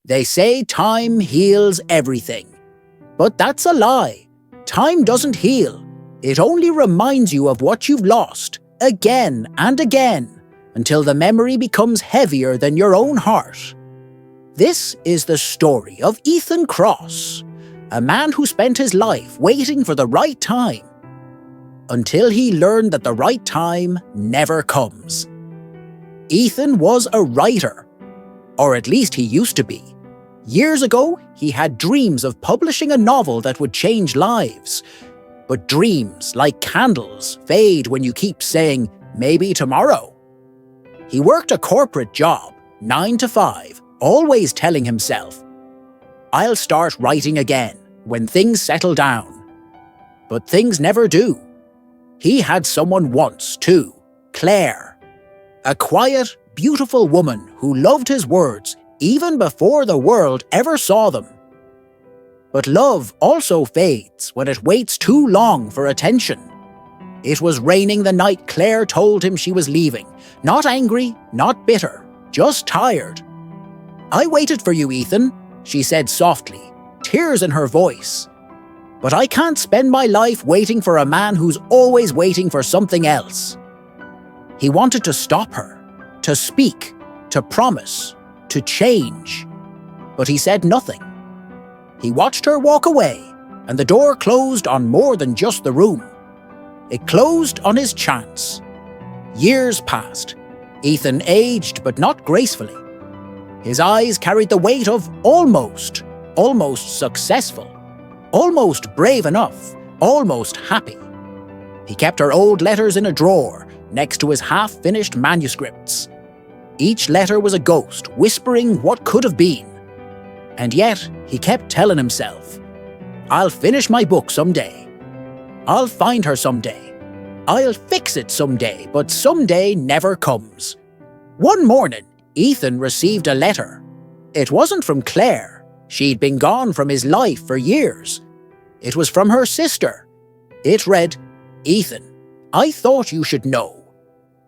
They say time heals everything. But that's a lie. Time doesn't heal. It only reminds you of what you've lost, again and again, until the memory becomes heavier than your own heart. This is the story of Ethan Cross, a man who spent his life waiting for the right time, until he learned that the right time never comes. Ethan was a writer, or at least he used to be. Years ago, he had dreams of publishing a novel that would change lives. But dreams, like candles, fade when you keep saying, maybe tomorrow. He worked a corporate job, 9 to 5, always telling himself, I'll start writing again when things settle down. But things never do. He had someone once, too, Claire. A quiet, beautiful woman who loved his words even before the world ever saw them. But love also fades when it waits too long for attention. It was raining the night Claire told him she was leaving. Not angry, not bitter, just tired. I waited for you, Ethan, she said softly, tears in her voice. But I can't spend my life waiting for a man who's always waiting for something else. He wanted to stop her, to speak, to promise, to change. But he said nothing. He watched her walk away, and the door closed on more than just the room. It closed on his chance. Years passed. Ethan aged, but not gracefully. His eyes carried the weight of almost successful, almost brave enough, almost happy. He kept her old letters in a drawer next to his half-finished manuscripts. Each letter was a ghost whispering what could have been. And yet, he kept telling himself, I'll finish my book someday. I'll find her someday. I'll fix it someday, but someday never comes. One morning, Ethan received a letter. It wasn't from Claire. She'd been gone from his life for years. It was from her sister. It read, Ethan, I thought you should know.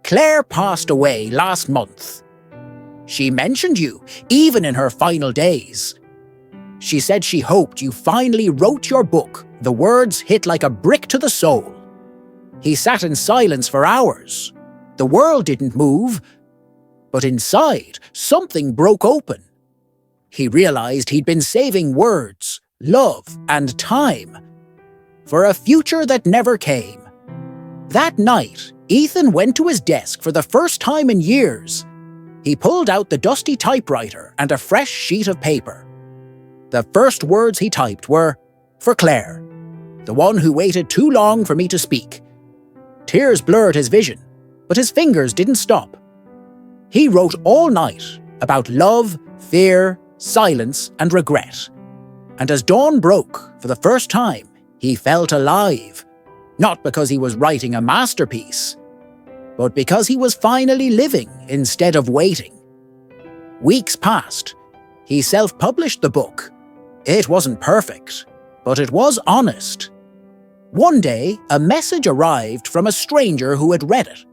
Claire passed away last month. She mentioned you, even in her final days. She said she hoped you finally wrote your book. The words hit like a brick to the soul. He sat in silence for hours. The world didn't move. But inside, something broke open. He realized he'd been saving words, love, and time for a future that never came. That night, Ethan went to his desk for the first time in years. He pulled out the dusty typewriter and a fresh sheet of paper. The first words he typed were, for Claire, the one who waited too long for me to speak. Tears blurred his vision, but his fingers didn't stop. He wrote all night about love, fear, silence, and regret. And as dawn broke, for the first time, he felt alive. Not because he was writing a masterpiece, but because he was finally living instead of waiting. Weeks passed. He self-published the book. It wasn't perfect, but it was honest. One day, a message arrived from a stranger who had read it.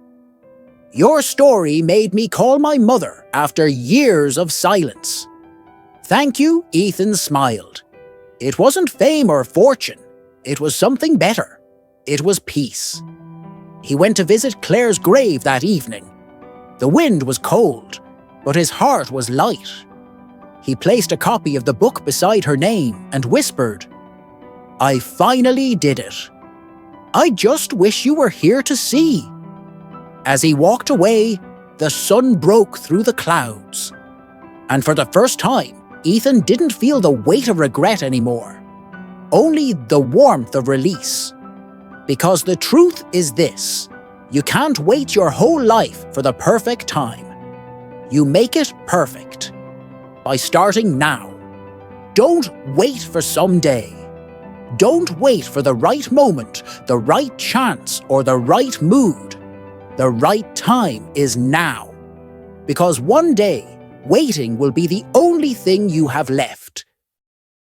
Your story made me call my mother after years of silence. Thank you, Ethan smiled. It wasn't fame or fortune. It was something better. It was peace. He went to visit Claire's grave that evening. The wind was cold, but his heart was light. He placed a copy of the book beside her name and whispered, I finally did it. I just wish you were here to see. As he walked away, the sun broke through the clouds. And for the first time, Ethan didn't feel the weight of regret anymore. Only the warmth of release. Because the truth is this, you can't wait your whole life for the perfect time. You make it perfect by starting now. Don't wait for someday. Don't wait for the right moment, the right chance, or the right mood. The right time is now. Because one day, waiting will be the only thing you have left.